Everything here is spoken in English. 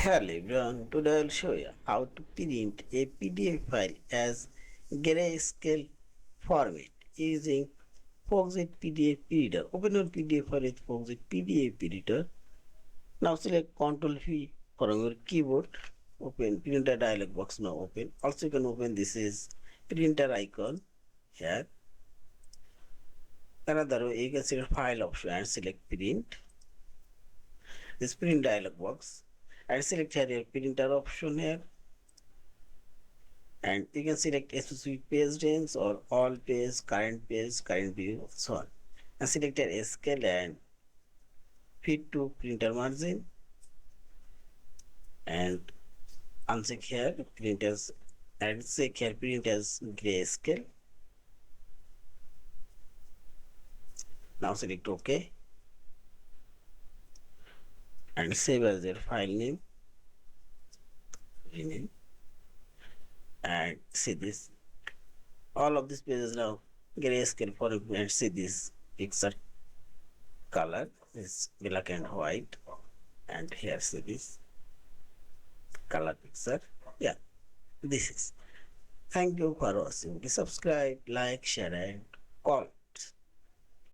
Hello everyone, today I'll show you how to print a PDF file as Grayscale format using Foxit PDF Editor. Open your PDF file with Foxit PDF Editor. Now select Ctrl V from your keyboard. Open printer dialog box now open. Also you can open this is printer icon here. Another way you can select file option and select print. This print dialog box and select here your printer option here. And you can select a specific page range or all page, current view, so on. And select a scale and fit to printer margin and uncheck here printers and check here printers grayscale. Now select OK and save as your file name, rename, and see this. All of these pages now grayscale for you and see this picture color is black and white, and here see this color picture. Yeah, this is. Thank you for watching. Please subscribe, like, share, and comment.